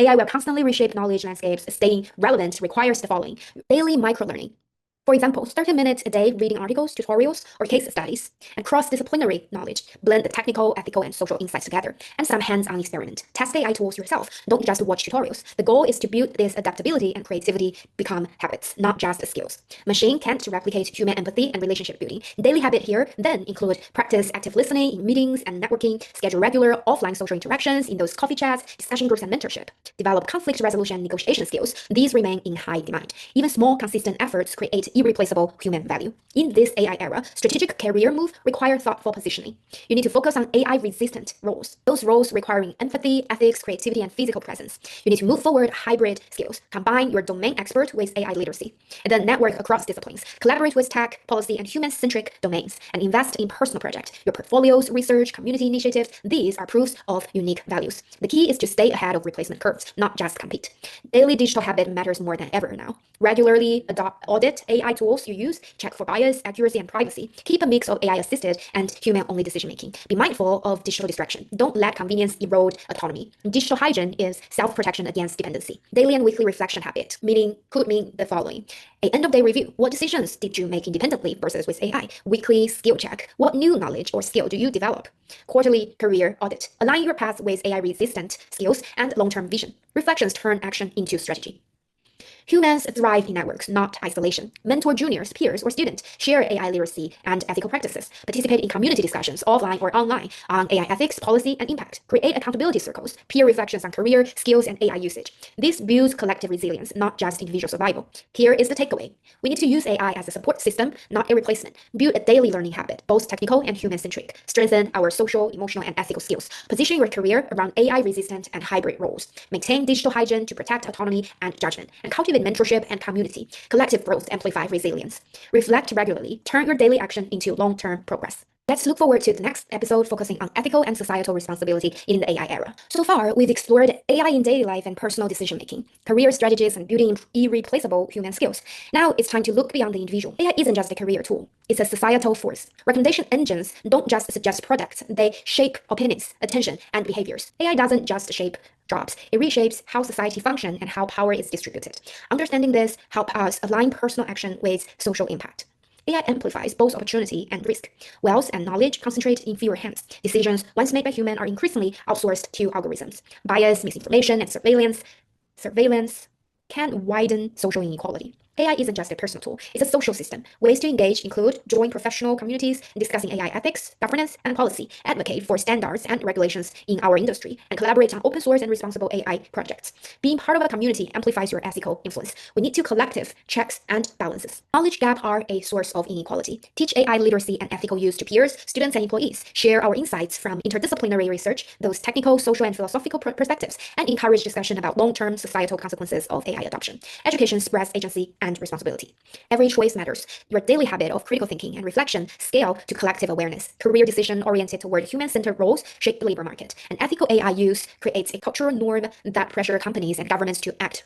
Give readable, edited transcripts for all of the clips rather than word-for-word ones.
AI will constantly reshape knowledge landscapes. Staying relevant requires the following: daily microlearning. For example, 30 minutes a day reading articles, tutorials, or case studies, and cross-disciplinary knowledge. Blend the technical, ethical, and social insights together, and some hands-on experiment. Test AI tools yourself. Don't just watch tutorials. The goal is to build this adaptability and creativity become habits, not just skills. Machine can't replicate human empathy and relationship building. Daily habit here then include practice active listening in meetings and networking, schedule regular offline social interactions in those coffee chats, discussion groups, and mentorship. Develop conflict resolution and negotiation skills. These remain in high demand. Even small, consistent efforts create irreplaceable human value. In this AI era, strategic career move require thoughtful positioning. You need to focus on AI-resistant roles, those roles requiring empathy, ethics, creativity, and physical presence. You need to move forward hybrid skills, combine your domain expert with AI literacy, and then network across disciplines, collaborate with tech, policy, and human-centric domains, and invest in personal projects, your portfolios, research, community initiatives. These are proofs of unique values. The key is to stay ahead of replacement curves, not just compete. Daily digital habit matters more than ever now. Regularly audit AI tools you use, check for bias, accuracy, and privacy. Keep a mix of AI-assisted and human-only decision-making. Be mindful of digital distraction. Don't let convenience erode autonomy. Digital hygiene is self-protection against dependency. Daily and weekly reflection habit could mean the following: an end-of-day review. What decisions did you make independently versus with AI? Weekly skill check. What new knowledge or skill do you develop? Quarterly career audit. Align your path with AI-resistant skills and long-term vision. Reflections turn action into strategy. Humans thrive in networks, not isolation. Mentor juniors, peers, or students. Share AI literacy and ethical practices. Participate in community discussions, offline or online, on AI ethics, policy, and impact. Create accountability circles, peer reflections on career, skills, and AI usage. This builds collective resilience, not just individual survival. Here is the takeaway. We need to use AI as a support system, not a replacement. Build a daily learning habit, both technical and human-centric. Strengthen our social, emotional, and ethical skills. Position your career around AI-resistant and hybrid roles. Maintain digital hygiene to protect autonomy and judgment. And cultivate mentorship and community. Collective growth amplify resilience. Reflect regularly. Turn your daily action into long-term progress. Let's look forward to the next episode focusing on ethical and societal responsibility in the AI era. So far, we've explored AI in daily life and personal decision-making, career strategies, and building irreplaceable human skills. Now it's time to look beyond the individual. AI isn't just a career tool. It's a societal force. Recommendation engines don't just suggest products. They shape opinions, attention, and behaviors. AI doesn't just shape jobs. It reshapes how society functions and how power is distributed. Understanding this helps us align personal action with social impact. AI amplifies both opportunity and risk. Wealth and knowledge concentrate in fewer hands. Decisions once made by humans are increasingly outsourced to algorithms. Bias, misinformation, and surveillance can widen social inequality. AI isn't just a personal tool, it's a social system. Ways to engage include join professional communities, discussing AI ethics, governance, and policy, advocate for standards and regulations in our industry, and collaborate on open source and responsible AI projects. Being part of a community amplifies your ethical influence. We need to collective checks and balances. Knowledge gaps are a source of inequality. Teach AI literacy and ethical use to peers, students, and employees. Share our insights from interdisciplinary research, those technical, social, and philosophical perspectives, and encourage discussion about long-term societal consequences of AI adoption. Education spreads agency and responsibility. Every choice matters. Your daily habit of critical thinking and reflection scale to collective awareness. Career decision oriented toward human-centered roles shape the labor market. And ethical AI use creates a cultural norm that pressure companies and governments to act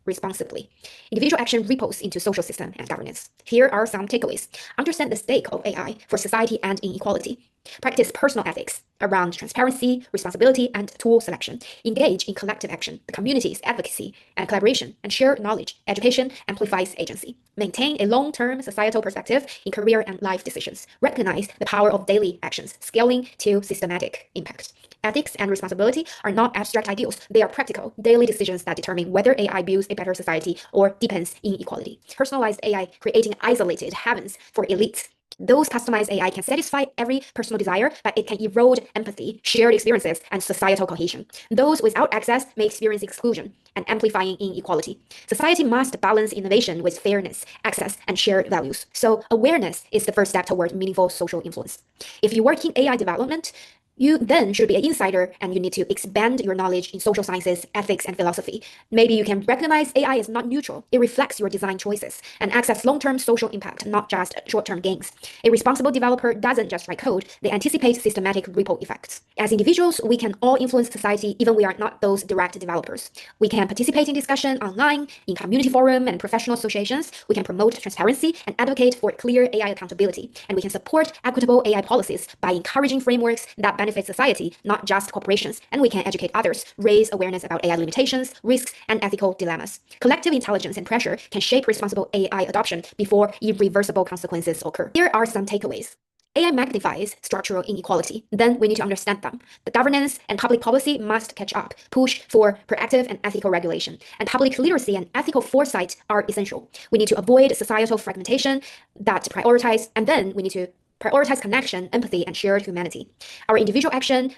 responsibly. Individual action ripples into social system and governance. Here are some takeaways. Understand the stake of AI for society and inequality. Practice personal ethics around transparency, responsibility, and tool selection. Engage in collective action, the community's advocacy, and collaboration, and share knowledge. Education amplifies agency. Maintain a long-term societal perspective in career and life decisions. Recognize the power of daily actions, scaling to systematic impact. Ethics and responsibility are not abstract ideals. They are practical, daily decisions that determine whether AI builds a better society or deepens inequality. Personalized AI creating isolated heavens for elites. Those customized AI can satisfy every personal desire, but it can erode empathy, shared experiences, and societal cohesion. Those without access may experience exclusion and amplifying inequality. Society must balance innovation with fairness, access, and shared values. So awareness is the first step toward meaningful social influence. If you work in AI development, you then should be an insider, and you need to expand your knowledge in social sciences, ethics, and philosophy. Maybe you can recognize AI is not neutral. It reflects your design choices and access long-term social impact, not just short-term gains. A responsible developer doesn't just write code. They anticipate systematic ripple effects. As individuals, we can all influence society even we are not those direct developers. We can participate in discussion online, in community forum and professional associations. We can promote transparency and advocate for clear AI accountability. And we can support equitable AI policies by encouraging frameworks that benefit benefit society, not just corporations, and we can educate others, raise awareness about AI limitations, risks, and ethical dilemmas. Collective intelligence and pressure can shape responsible AI adoption before irreversible consequences occur. Here are some takeaways. AI magnifies structural inequality. Then we need to understand them. The governance and public policy must catch up, push for proactive and ethical regulation. And public literacy and ethical foresight are essential. We need to avoid societal fragmentation that prioritize, and then we need to prioritize connection, empathy, and shared humanity. Our individual action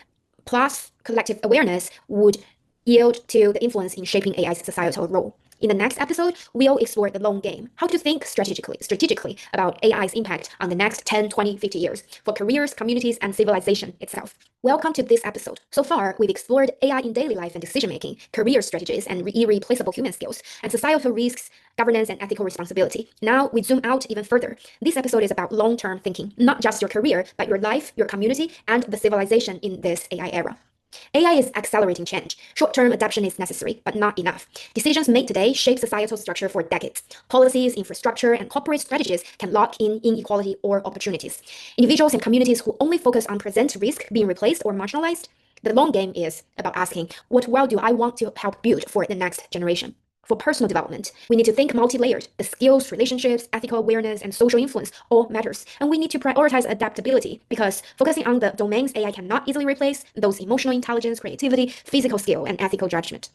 plus collective awareness would yield to the influence in shaping AI's societal role. In the next episode, we'll explore the long game, how to think strategically about AI's impact on the next 10, 20, 50 years for careers, communities, and civilization itself. Welcome to this episode. So far, we've explored AI in daily life and decision-making, career strategies and irreplaceable human skills, and societal risks, governance, and ethical responsibility. Now, we zoom out even further. This episode is about long-term thinking, not just your career, but your life, your community, and the civilization in this AI era. AI is accelerating change. Short-term adaptation is necessary, but not enough. Decisions made today shape societal structure for decades. Policies, infrastructure, and corporate strategies can lock in inequality or opportunities. Individuals and communities who only focus on present risk being replaced or marginalized, the long game is about asking, what world do I want to help build for the next generation? For personal development, we need to think multi-layered. The skills, relationships, ethical awareness, and social influence all matters. And we need to prioritize adaptability because focusing on the domains AI cannot easily replace, those emotional intelligence, creativity, physical skill, and ethical judgment.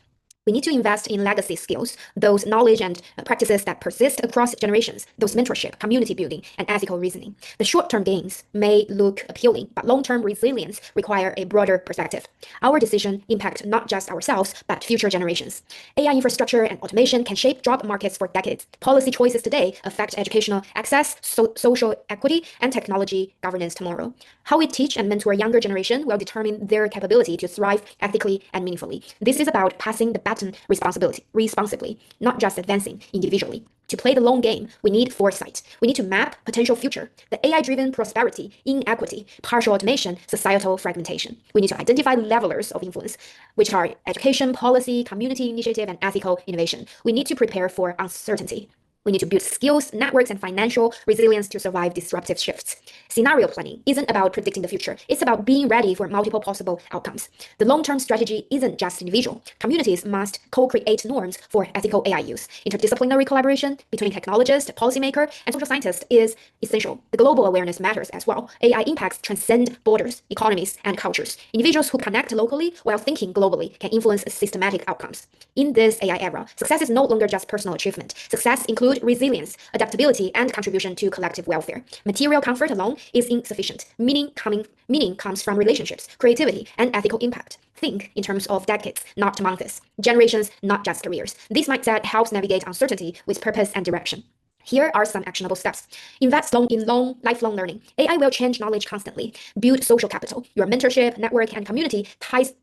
We need to invest in legacy skills, those knowledge and practices that persist across generations, those mentorship, community building, and ethical reasoning. The short-term gains may look appealing, but long-term resilience require a broader perspective. Our decision impact not just ourselves, but future generations. AI infrastructure and automation can shape job markets for decades. Policy choices today affect educational access, social equity, and technology governance tomorrow. How we teach and mentor younger generation will determine their capability to thrive ethically and meaningfully. This is about passing the baton responsibly, not just advancing individually. To play the long game, we need foresight. We need to map potential future, the AI-driven prosperity, inequity, partial automation, societal fragmentation. We need to identify levelers of influence, which are education, policy, community initiative, and ethical innovation. We need to prepare for uncertainty. We need to build skills, networks, and financial resilience to survive disruptive shifts. Scenario planning isn't about predicting the future. It's about being ready for multiple possible outcomes. The long-term strategy isn't just individual. Communities must co-create norms for ethical AI use. Interdisciplinary collaboration between technologists, policymakers, and social scientists is essential. The global awareness matters as well. AI impacts transcend borders, economies, and cultures. Individuals who connect locally while thinking globally can influence systematic outcomes. In this AI era, success is no longer just personal achievement. Success includes resilience, adaptability, and contribution to collective welfare. Material comfort alone is insufficient. Meaning comes from relationships, creativity, and ethical impact. Think in terms of decades, not months. Generations, not just careers. This mindset helps navigate uncertainty with purpose and direction. Here are some actionable steps. Invest in lifelong learning. AI will change knowledge constantly. Build social capital. Your mentorship, network, and community ties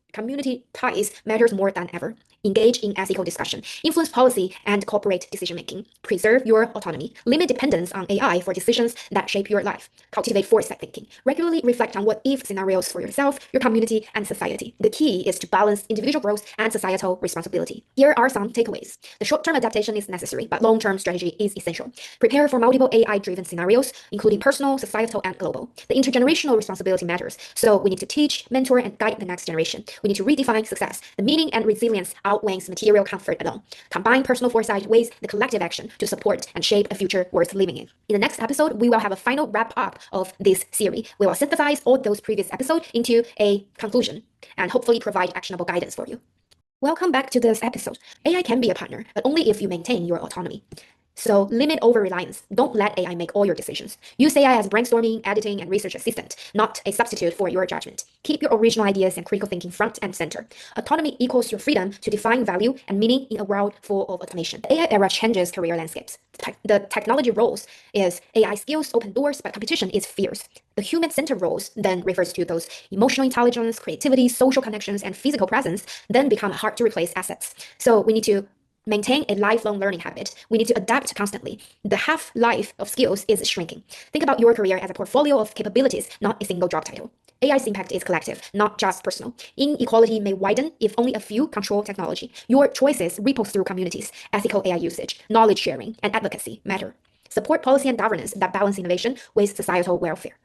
matters more than ever. Engage in ethical discussion. Influence policy and corporate decision-making. Preserve your autonomy. Limit dependence on AI for decisions that shape your life. Cultivate foresight thinking. Regularly reflect on what-if scenarios for yourself, your community, and society. The key is to balance individual growth and societal responsibility. Here are some takeaways. The short-term adaptation is necessary, but long-term strategy is essential. Prepare for multiple AI-driven scenarios, including personal, societal, and global. The intergenerational responsibility matters, so we need to teach, mentor, and guide the next generation. We need to redefine success. The meaning and resilience outweighs material comfort alone. Combine personal foresight with the collective action to support and shape a future worth living in. In the next episode, we will have a final wrap-up of this series. We will synthesize all those previous episodes into a conclusion and hopefully provide actionable guidance for you. Welcome back to this episode. AI can be a partner, but only if you maintain your autonomy. So limit over-reliance. Don't let AI make all your decisions. Use AI as brainstorming, editing, and research assistant, not a substitute for your judgment. Keep your original ideas and critical thinking front and center. Autonomy equals your freedom to define value and meaning in a world full of automation. The AI era changes career landscapes. The technology roles is AI skills open doors, but competition is fierce. The human-centered roles then refers to those emotional intelligence, creativity, social connections, and physical presence then become hard to replace assets. So we need to maintain a lifelong learning habit. We need to adapt constantly. The half-life of skills is shrinking. Think about your career as a portfolio of capabilities, not a single job title. AI's impact is collective, not just personal. Inequality may widen if only a few control technology. Your choices ripple through communities. Ethical AI usage, knowledge sharing, and advocacy matter. Support policy and governance that balance innovation with societal welfare.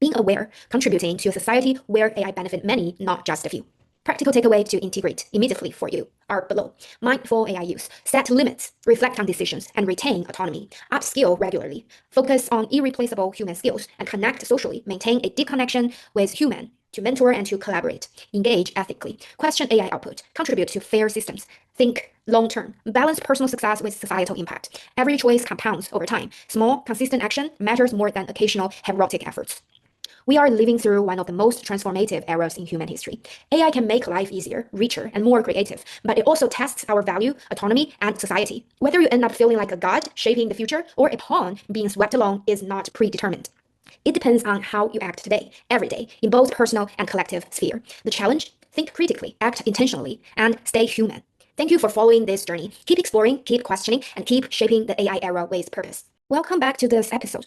Being aware, contributing to a society where AI benefit many, not just a few. Practical takeaway to integrate immediately for you are below. Mindful AI use. Set limits, reflect on decisions, and retain autonomy. Upskill regularly. Focus on irreplaceable human skills and connect socially. Maintain a deep connection with human to mentor and to collaborate. Engage ethically. Question AI output. Contribute to fair systems. Think long-term. Balance personal success with societal impact. Every choice compounds over time. Small, consistent action matters more than occasional heroic efforts. We are living through one of the most transformative eras in human history. AI can make life easier, richer, and more creative, but it also tests our value, autonomy, and society. Whether you end up feeling like a god shaping the future or a pawn being swept along is not predetermined. It depends on how you act today, every day, in both personal and collective sphere. The challenge? Think critically, act intentionally, and stay human. Thank you for following this journey. Keep exploring, keep questioning, and keep shaping the AI era with purpose. Welcome back to this episode.